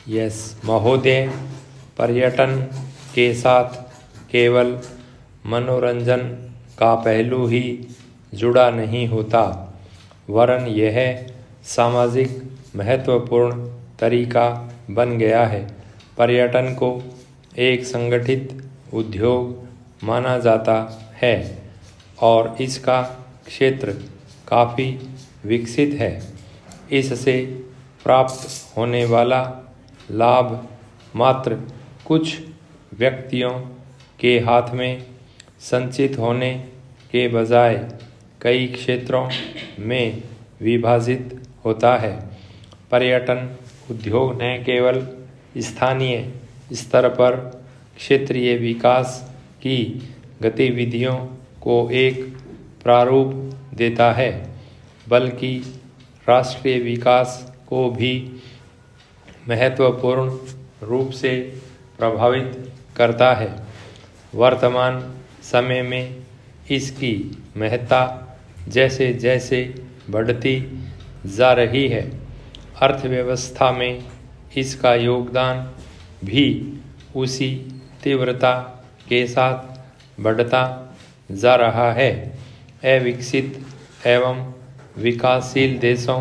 Yes महोदय, पर्यटन के साथ केवल मनोरंजन का पहलू ही जुड़ा नहीं होता, वरन यह सामाजिक महत्वपूर्ण तरीका बन गया है। पर्यटन को एक संगठित उद्योग माना जाता है और इसका क्षेत्र काफ़ी विकसित है। इससे प्राप्त होने वाला लाभ मात्र कुछ व्यक्तियों के हाथ में संचित होने के बजाय कई क्षेत्रों में विभाजित होता है। पर्यटन उद्योग न केवल स्थानीय स्तर पर क्षेत्रीय विकास की गतिविधियों को एक प्रारूप देता है, बल्कि राष्ट्रीय विकास को भी महत्वपूर्ण रूप से प्रभावित करता है। वर्तमान समय में इसकी महत्ता जैसे जैसे बढ़ती जा रही है, अर्थव्यवस्था में इसका योगदान भी उसी तीव्रता के साथ बढ़ता जा रहा है। अविकसित एवं विकासशील देशों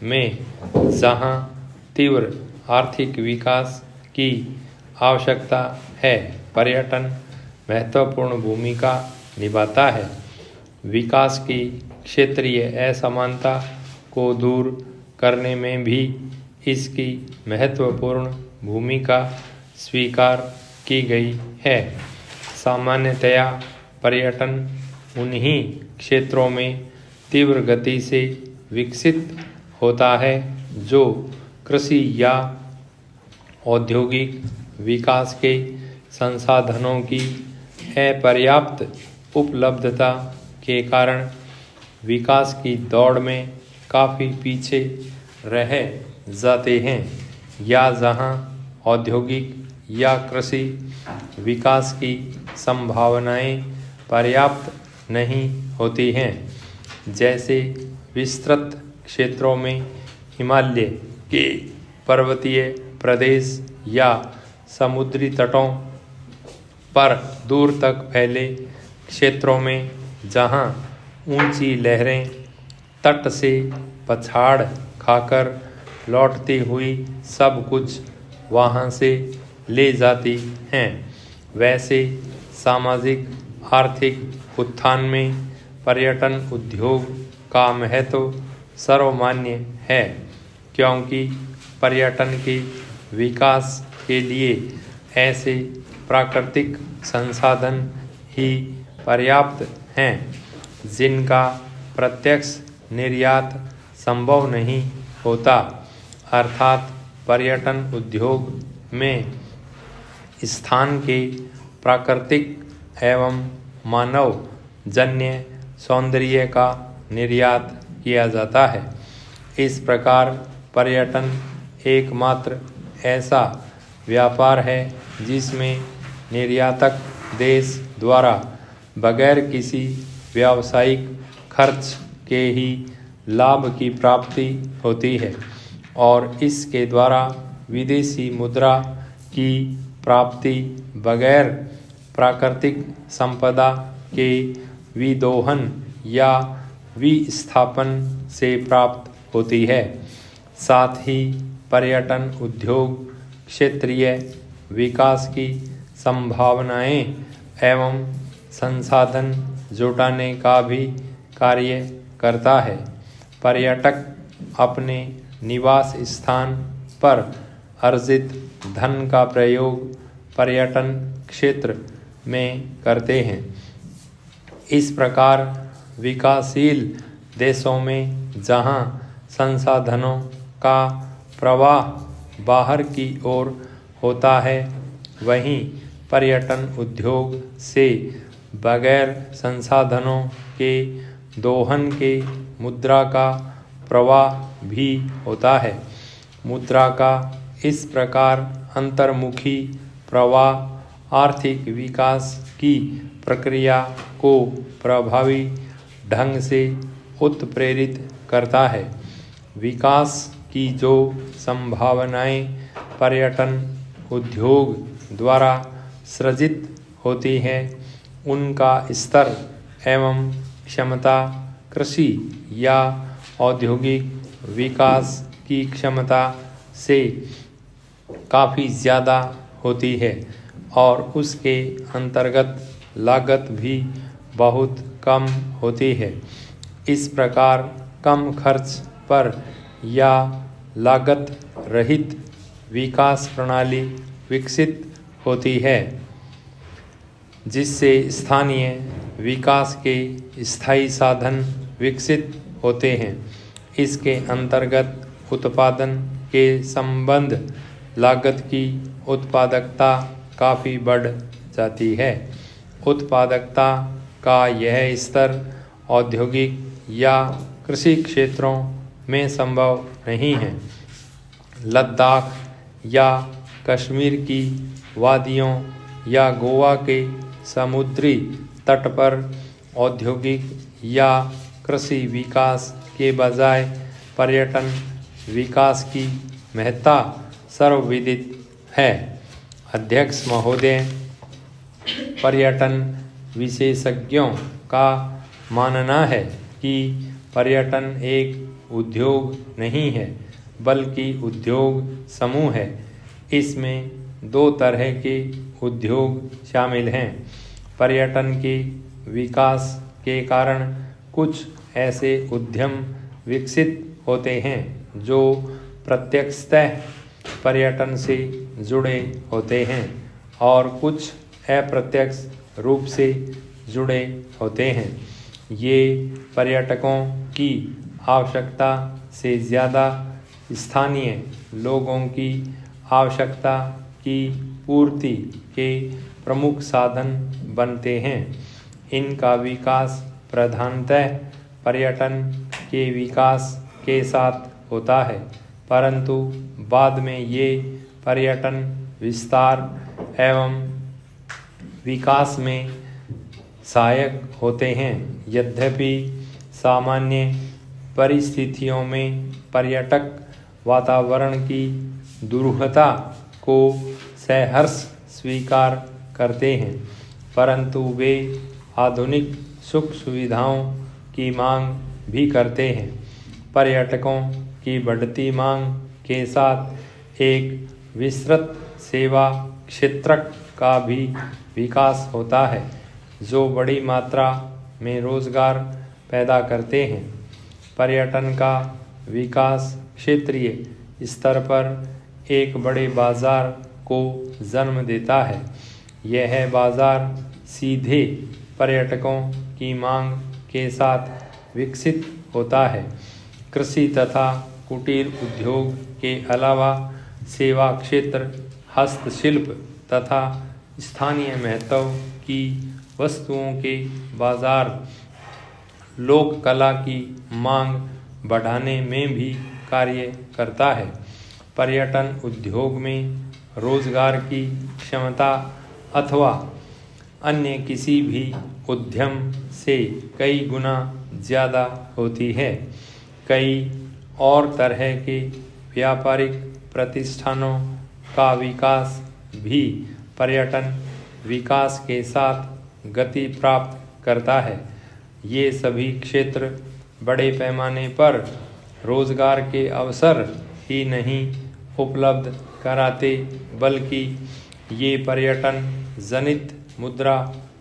में जहां तीव्र आर्थिक विकास की आवश्यकता है, पर्यटन महत्वपूर्ण भूमिका निभाता है। विकास की क्षेत्रीय असमानता को दूर करने में भी इसकी महत्वपूर्ण भूमिका स्वीकार की गई है। सामान्यतया पर्यटन उन्हीं क्षेत्रों में तीव्र गति से विकसित होता है जो कृषि या औद्योगिक विकास के संसाधनों की अपर्याप्त उपलब्धता के कारण विकास की दौड़ में काफ़ी पीछे रह जाते हैं, या जहां औद्योगिक या कृषि विकास की संभावनाएं पर्याप्त नहीं होती हैं। जैसे विस्तृत क्षेत्रों में हिमालय के पर्वतीय प्रदेश या समुद्री तटों पर दूर तक फैले क्षेत्रों में जहां ऊंची लहरें तट से पछाड़ खाकर लौटती हुई सब कुछ वहां से ले जाती हैं, वैसे सामाजिक आर्थिक उत्थान में पर्यटन उद्योग का महत्व सर्वमान्य है, क्योंकि पर्यटन के विकास के लिए ऐसे प्राकृतिक संसाधन ही पर्याप्त हैं जिनका प्रत्यक्ष निर्यात संभव नहीं होता। अर्थात पर्यटन उद्योग में स्थान के प्राकृतिक एवं मानव जन्य सौंदर्य का निर्यात किया जाता है। इस प्रकार पर्यटन एकमात्र ऐसा व्यापार है जिसमें निर्यातक देश द्वारा बगैर किसी व्यावसायिक खर्च के ही लाभ की प्राप्ति होती है और इसके द्वारा विदेशी मुद्रा की प्राप्ति बगैर प्राकृतिक संपदा के विदोहन या विस्थापन से प्राप्त होती है। साथ ही पर्यटन उद्योग क्षेत्रीय विकास की संभावनाएं एवं संसाधन जुटाने का भी कार्य करता है। पर्यटक अपने निवास स्थान पर अर्जित धन का प्रयोग पर्यटन क्षेत्र में करते हैं। इस प्रकार विकासशील देशों में जहां संसाधनों का प्रवाह बाहर की ओर होता है, वहीं पर्यटन उद्योग से बगैर संसाधनों के दोहन के मुद्रा का प्रवाह भी होता है। मुद्रा का इस प्रकार अंतर्मुखी प्रवाह आर्थिक विकास की प्रक्रिया को प्रभावी ढंग से उत्प्रेरित करता है। विकास की जो संभावनाएं पर्यटन उद्योग द्वारा सृजित होती हैं, उनका स्तर एवं क्षमता कृषि या औद्योगिक विकास की क्षमता से काफ़ी ज़्यादा होती है और उसके अंतर्गत लागत भी बहुत कम होती है। इस प्रकार कम खर्च पर या लागत रहित विकास प्रणाली विकसित होती है, जिससे स्थानीय विकास के स्थायी साधन विकसित होते हैं। इसके अंतर्गत उत्पादन के संबंध लागत की उत्पादकता काफ़ी बढ़ जाती है। उत्पादकता का यह स्तर औद्योगिक या कृषि क्षेत्रों में संभव नहीं है। लद्दाख या कश्मीर की वादियों या गोवा के समुद्री तट पर औद्योगिक या कृषि विकास के बजाय पर्यटन विकास की महत्ता सर्वविदित है। अध्यक्ष महोदय, पर्यटन विशेषज्ञों का मानना है कि पर्यटन एक उद्योग नहीं है, बल्कि उद्योग समूह है। इसमें दो तरह के उद्योग शामिल हैं। पर्यटन के विकास के कारण कुछ ऐसे उद्यम विकसित होते हैं जो प्रत्यक्षतः पर्यटन से जुड़े होते हैं और कुछ अप्रत्यक्ष रूप से जुड़े होते हैं। ये पर्यटकों की आवश्यकता से ज़्यादा स्थानीय लोगों की आवश्यकता की पूर्ति के प्रमुख साधन बनते हैं। इनका विकास प्रधानतः पर्यटन के विकास के साथ होता है, परंतु बाद में ये पर्यटन विस्तार एवं विकास में सहायक होते हैं। यद्यपि सामान्य परिस्थितियों में पर्यटक वातावरण की दुरूहता को सहर्ष स्वीकार करते हैं, परंतु वे आधुनिक सुख सुविधाओं की मांग भी करते हैं। पर्यटकों की बढ़ती मांग के साथ एक विस्तृत सेवा क्षेत्र का भी विकास होता है, जो बड़ी मात्रा में रोजगार पैदा करते हैं। पर्यटन का विकास क्षेत्रीय स्तर पर एक बड़े बाजार को जन्म देता है। यह बाजार सीधे पर्यटकों की मांग के साथ विकसित होता है। कृषि तथा कुटीर उद्योग के अलावा सेवा क्षेत्र, हस्तशिल्प तथा स्थानीय महत्व की वस्तुओं के बाजार लोक कला की मांग बढ़ाने में भी कार्य करता है। पर्यटन उद्योग में रोजगार की क्षमता अथवा अन्य किसी भी उद्यम से कई गुना ज़्यादा होती है। कई और तरह के व्यापारिक प्रतिष्ठानों का विकास भी पर्यटन विकास के साथ गति प्राप्त करता है। ये सभी क्षेत्र बड़े पैमाने पर रोजगार के अवसर ही नहीं उपलब्ध कराते, बल्कि ये पर्यटन जनित मुद्रा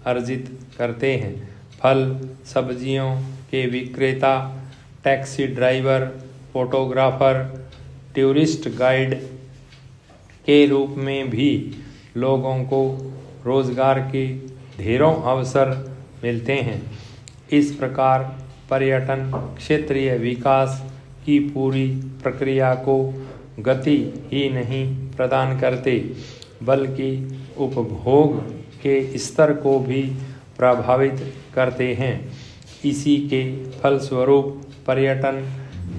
अर्जित करते हैं। फल सब्जियों के विक्रेता, taxi driver, photographer, tourist guide के रूप में भी लोगों को रोजगार के ढेरों अवसर मिलते हैं। इस प्रकार पर्यटन क्षेत्रीय विकास की पूरी प्रक्रिया को गति ही नहीं प्रदान करते, बल्कि उपभोग के स्तर को भी प्रभावित करते हैं। इसी के फलस्वरूप पर्यटन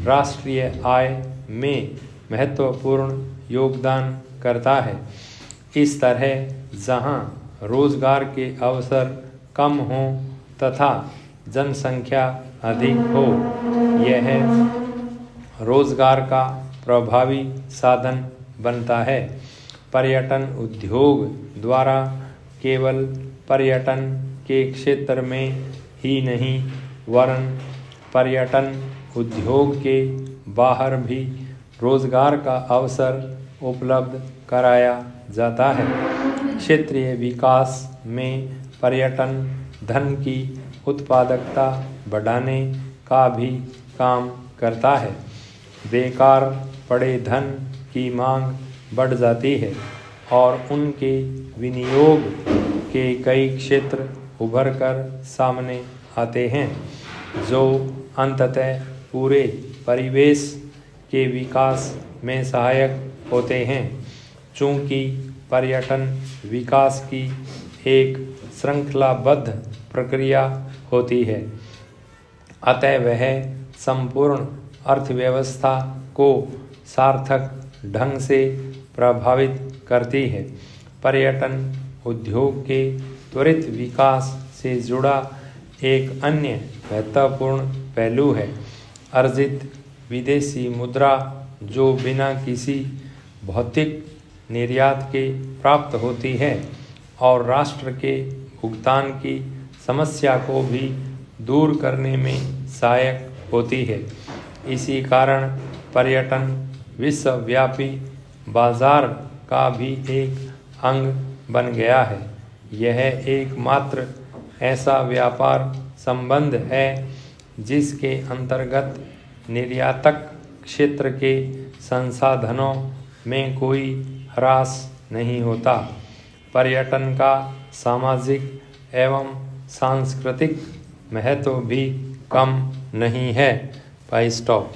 राष्ट्रीय आय में महत्वपूर्ण योगदान करता है। इस तरह जहां रोजगार के अवसर कम हों तथा जनसंख्या अधिक हो। यह रोजगार का प्रभावी साधन बनता है। पर्यटन उद्योग द्वारा केवल पर्यटन के क्षेत्र में ही नहीं वरन पर्यटन उद्योग के बाहर भी रोजगार का अवसर उपलब्ध कराया जाता है। क्षेत्रीय विकास में पर्यटन धन की उत्पादकता बढ़ाने का भी काम करता है। बेकार पड़े धन की मांग बढ़ जाती है और उनके विनियोग के कई क्षेत्र उभर कर सामने आते हैं जो अंततः पूरे परिवेश के विकास में सहायक होते हैं। चूँकि पर्यटन विकास की एक श्रृंखलाबद्ध प्रक्रिया होती है, अतः वह संपूर्ण अर्थव्यवस्था को सार्थक ढंग से प्रभावित करती है। पर्यटन उद्योग के त्वरित विकास से जुड़ा एक अन्य महत्वपूर्ण पहलू है अर्जित विदेशी मुद्रा, जो बिना किसी भौतिक निर्यात के प्राप्त होती है और राष्ट्र के भुगतान की समस्या को भी दूर करने में सहायक होती है। इसी कारण पर्यटन विश्वव्यापी बाजार का भी एक अंग बन गया है। यह एकमात्र ऐसा व्यापार संबंध है जिसके अंतर्गत निर्यातक क्षेत्र के संसाधनों में कोई ह्रास नहीं होता। पर्यटन का सामाजिक एवं सांस्कृतिक महत्व भी कम नहीं है। भाई स्टॉप।